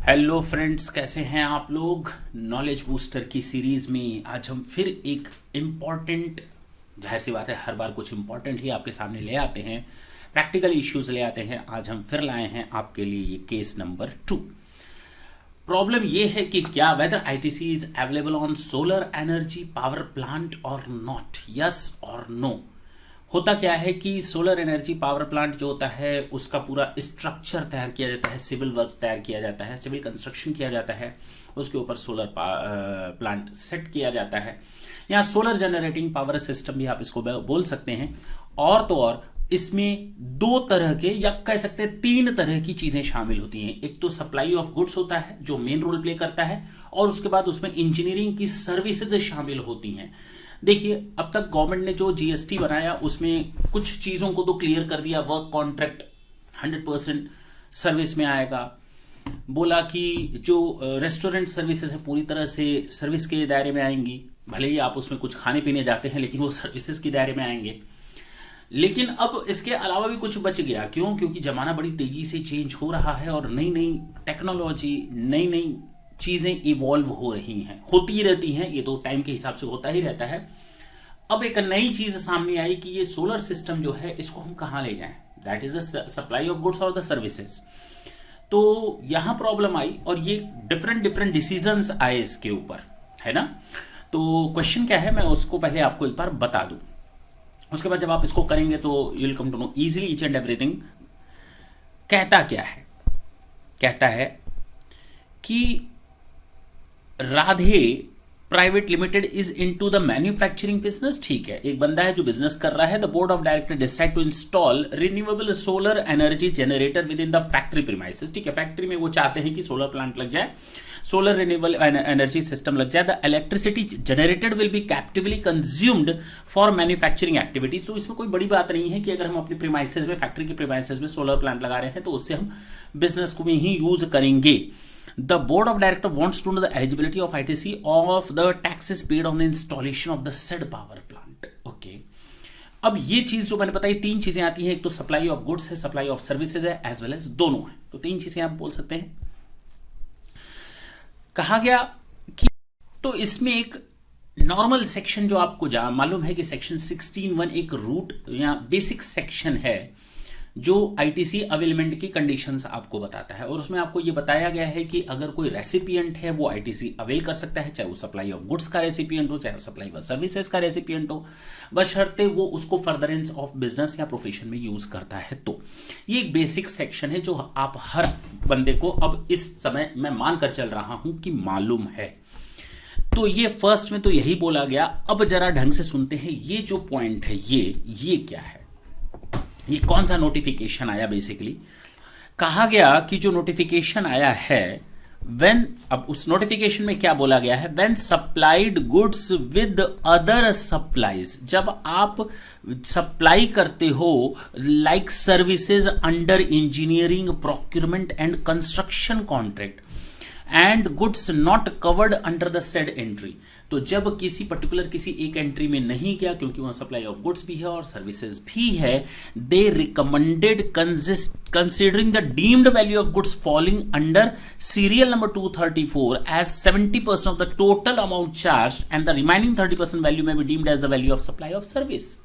Hello friends, कैसे हैं आप लोग। नॉलेज बूस्टर की सीरीज़ में आज हम फिर एक इम्पॉर्टेंट, जाहिर सी बात है हर बार कुछ इम्पॉर्टेंट ही आपके सामने ले आते हैं, प्रैक्टिकल इश्यूज ले आते हैं। आज हम फिर लाए हैं आपके लिए ये केस नंबर 2। प्रॉब्लम ये है कि क्या whether ITC is available on solar energy power plant और नॉट, यस और नो। होता क्या है कि सोलर एनर्जी पावर प्लांट जो होता है उसका पूरा स्ट्रक्चर तैयार किया जाता है, सिविल वर्क तैयार किया जाता है, सिविल कंस्ट्रक्शन किया जाता है, उसके ऊपर सोलर प्लांट सेट किया जाता है, या सोलर जनरेटिंग पावर सिस्टम भी आप इसको बोल सकते हैं। और तो और इसमें दो तरह के या कह सकते हैं तीन तरह की चीज़ें शामिल होती हैं। एक तो सप्लाई ऑफ गुड्स होता है जो मेन रोल प्ले करता है, और उसके बाद उसमें इंजीनियरिंग की सर्विसेज शामिल होती हैं। देखिए, अब तक गवर्नमेंट ने जो जीएसटी बनाया उसमें कुछ चीज़ों को तो क्लियर कर दिया। वर्क कॉन्ट्रैक्ट 100% सर्विस में आएगा। बोला कि जो रेस्टोरेंट सर्विसेज है पूरी तरह से सर्विस के दायरे में आएंगी, भले ही आप उसमें कुछ खाने पीने जाते हैं लेकिन वो सर्विसेज के दायरे में आएंगे। लेकिन अब इसके अलावा भी कुछ बच गया। क्यों? क्योंकि ज़माना बड़ी तेज़ी से चेंज हो रहा है और नई नई टेक्नोलॉजी, नई नई चीज़ें इवॉल्व हो रही हैं, होती ही रहती हैं, ये तो टाइम के हिसाब से होता ही रहता है। अब एक नई चीज़ सामने आई कि ये सोलर सिस्टम जो है इसको हम कहाँ ले जाएं, that is the supply of goods और द सर्विसेज। तो यहाँ प्रॉब्लम आई और ये डिफरेंट डिफरेंट डिसीजंस आए इसके ऊपर, है ना। तो क्वेश्चन क्या है, मैं उसको पहले आपको एक बार बता दूं, उसके बाद जब आप इसको करेंगे तो you will come to know easily each and everything. कहता क्या है? कहता है कि Radhe private limited is into the manufacturing business. ठीक है, एक बंदा है जो बिजनेस कर रहा है। The board of director decide to install renewable solar energy generator within the factory premises. ठीक है, फैक्ट्री में वो चाहते हैं कि सोलर प्लांट लग जाए, सोलर रिन्यूएबल एनर्जी सिस्टम लग जाए। The electricity generated will be captively consumed for manufacturing activities. तो इसमें कोई बड़ी बात नहीं है कि अगर हम अपनी प्रीमाइसेस में, फैक्ट्री के प्रीमाइसेस में सोलर प्लांट लगा रहे हैं तो उससे हम बिजनेस को में ही यूज करेंगे। The board of director wants to know the eligibility of ITC of the taxes paid on the installation of the said power plant. Okay. अब ये चीज जो मैंने बताई, तीन चीजें आती हैं। एक तो सप्लाई ऑफ गुड्स है, सप्लाई ऑफ सर्विसेज है, एज वेल एज दोनों है। तो तीन चीजें आप बोल सकते हैं। कहा गया कि तो इसमें एक नॉर्मल सेक्शन जो आपको मालूम है कि सेक्शन 16(1) एक रूट या बेसिक सेक्शन है जो आईटीसी अवेलमेंट की कंडीशंस आपको बताता है। और उसमें आपको ये बताया गया है कि अगर कोई रेसिपिएंट है वो आईटीसी अवेल कर सकता है, चाहे वो सप्लाई ऑफ गुड्स का रेसिपिएंट हो, चाहे वो सप्लाई ऑफ सर्विसेज का रेसिपिएंट हो, बशर्ते वो उसको फर्दरेंस ऑफ बिजनेस या प्रोफेशन में यूज करता है। तो ये एक बेसिक सेक्शन है जो आप हर बंदे को अब इस समय मैं मानकर चल रहा हूं कि मालूम है। तो ये फर्स्ट में तो यही बोला गया। अब जरा ढंग से सुनते हैं, ये जो पॉइंट है ये क्या है, ये कौन सा नोटिफिकेशन आया। बेसिकली कहा गया कि जो नोटिफिकेशन आया है व्हेन, अब उस नोटिफिकेशन में क्या बोला गया है, when supplied goods with other supplies, जब आप सप्लाई करते हो like services under engineering, procurement and construction contract and goods not covered under the said entry. तो जब किसी पर्टिकुलर किसी एक एंट्री में नहीं गया, क्योंकि वहां सप्लाई ऑफ गुड्स भी है और सर्विसेज भी है, they recommended considering the deemed value of goods falling under serial number 234 as 70% of the total amount charge and the remaining 30% value may be deemed as the value of supply of service.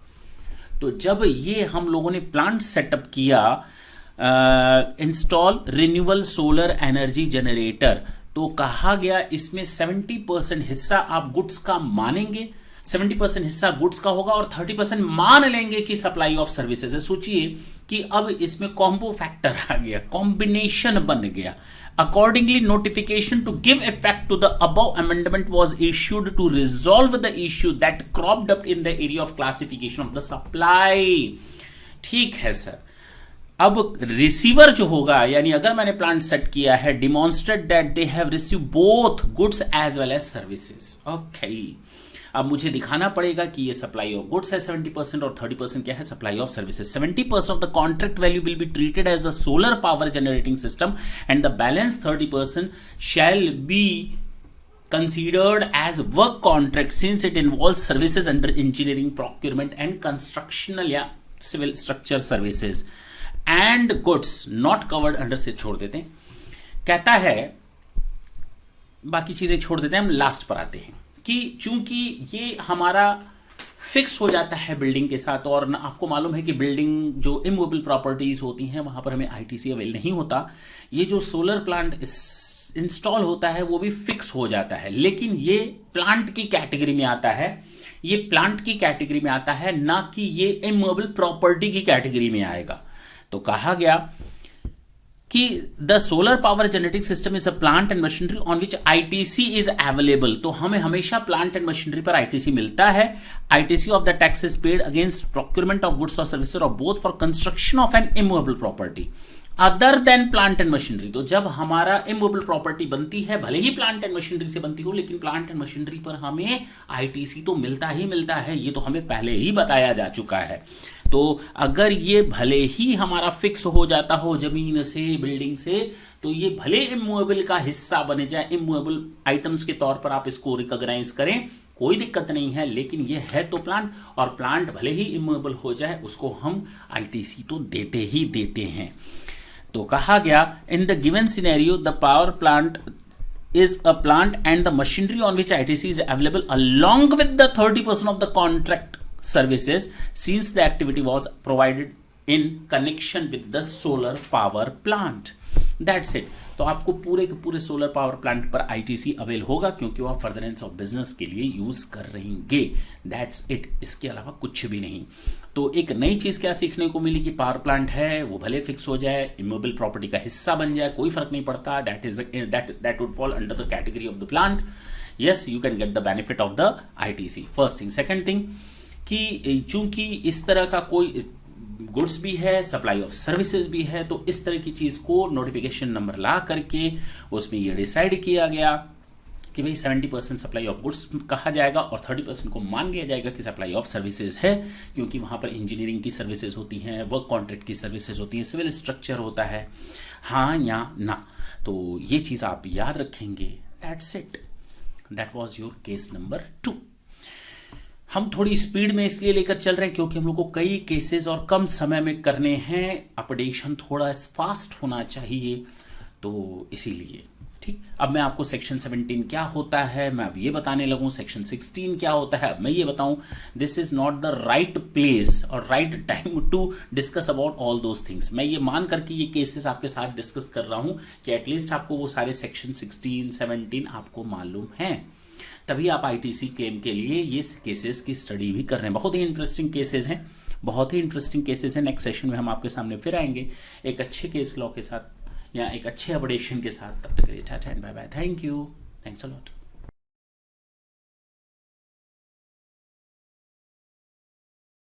तो जब ये हम लोगों ने plant setup किया, install renewable solar energy generator, तो कहा गया इसमें 70% हिस्सा आप गुड्स का मानेंगे, 70% हिस्सा गुड्स का होगा और 30% मान लेंगे कि सप्लाई ऑफ सर्विसेज है। सोचिए कि अब इसमें कॉम्बो फैक्टर आ गया, कॉम्बिनेशन बन गया। Accordingly, notification to give effect to the above amendment was issued to resolve the issue that cropped up in the area of classification of the supply. ठीक है सर। अब रिसीवर जो होगा, यानी अगर मैंने प्लांट सेट किया है, demonstrate that they have receive both goods as well as services. Okay, अब मुझे दिखाना पड़ेगा कि ये सप्लाई ऑफ गुड्स है 70% और 30% क्या है, supply of services. 70% of the contract value will be treated as the solar power generating system and the balance 30% shall be considered as work contract since it involves services under engineering, procurement and constructional या civil structure services and goods not covered under से छोड़ देते हैं। कहता है बाकी चीज़ें छोड़ देते हैं, हम लास्ट पर आते हैं कि चूंकि ये हमारा फिक्स हो जाता है बिल्डिंग के साथ, और ना आपको मालूम है कि बिल्डिंग जो इमूवेबल प्रॉपर्टीज़ होती हैं वहाँ पर हमें आईटीसी अवेल नहीं होता। ये जो सोलर प्लांट इंस्टॉल होता है वो भी फिक्स हो जाता है, लेकिन ये प्लांट की कैटेगरी में आता है, ये प्लांट की कैटेगरी में आता है, ना कि ये इमूवेबल प्रॉपर्टी की कैटेगरी में आएगा। तो कहा गया कि the solar power generating system is a plant and machinery on which ITC is available. तो हमें हमेशा प्लांट एंड मशीनरी पर आईटीसी मिलता है। ITC of the tax is paid against procurement of goods और सर्विसेज और both for construction of N immovable property other than plant and machinery. तो जब हमारा इमूवेबल प्रॉपर्टी बनती है, भले ही प्लांट एंड मशीनरी से बनती हो, लेकिन प्लांट एंड मशीनरी पर हमें आईटीसी तो मिलता ही मिलता है। ये तो हमें पहले ही बताया जा चुका है। तो अगर ये भले ही हमारा फिक्स हो जाता हो जमीन से, बिल्डिंग से, तो ये भले इमूवेबल का हिस्सा बने जाए, इमूवेबल आइटम्स के तौर पर आप इसको रिकॉग्नाइज करें, कोई दिक्कत नहीं है, लेकिन ये है तो प्लांट, और प्लांट भले ही इमूवेबल हो जाए उसको हम आईटीसी तो देते ही देते हैं। तो कहा गया in the given scenario the power plant is a plant and the machinery on which ITC is available along with the 30% of the contract services since the activity was provided in connection with the solar power plant. That's it. तो आपको पूरे के पूरे solar power plant पर ITC avail होगा क्योंकि वो आप फर्दरेंस ऑफ बिजनेस के लिए यूज कर रहेंगे। दैट्स इट, इसके अलावा कुछ भी नहीं। तो एक नई चीज क्या सीखने को मिली कि पावर प्लांट है वो भले फिक्स हो जाए, इमूवेबल प्रॉपर्टी का हिस्सा बन जाए, कोई फर्क नहीं पड़ता। That would fall under the category of the plant. Yes, you can get the benefit of the ITC. First thing. Second thing कि चूंकि इस तरह का कोई गुड्स भी है, सप्लाई ऑफ सर्विसेज भी है, तो इस तरह की चीज़ को नोटिफिकेशन नंबर ला करके उसमें ये डिसाइड किया गया कि भाई 70% सप्लाई ऑफ गुड्स कहा जाएगा और 30% को मान लिया जाएगा कि सप्लाई ऑफ सर्विसेज है, क्योंकि वहाँ पर इंजीनियरिंग की सर्विसेज होती हैं, वर्क कॉन्ट्रैक्ट की सर्विसेज होती हैं, सिविल स्ट्रक्चर होता है, हाँ या ना। तो ये चीज़ आप याद रखेंगे। That's it, that was your case number 2। हम थोड़ी स्पीड में इसलिए लेकर चल रहे हैं क्योंकि हम लोग को कई केसेस और कम समय में करने हैं, अपडेशन थोड़ा फास्ट होना चाहिए, तो इसीलिए। ठीक, अब मैं आपको सेक्शन 17 क्या होता है मैं अब ये बताने लगूं, सेक्शन 16 क्या होता है अब मैं ये बताऊं। This is not the right place और right time to discuss about all those things. मैं ये मान करके ये केसेस आपके साथ डिस्कस कर रहा हूं कि एटलीस्ट आपको वो सारे सेक्शन 16, 17 आपको मालूम हैं, तभी आप आईटीसी क्लेम के लिए ये केसेस की स्टडी भी कर रहे हैं। बहुत ही इंटरेस्टिंग केसेस हैं, बहुत ही इंटरेस्टिंग केसेस हैं। नेक्स्ट सेशन में हम आपके सामने फिर आएंगे एक अच्छे केस लॉ के साथ या एक अच्छे अपडेशन के साथ। तब तक के लिए tata and bye bye. Thank you, thanks a lot.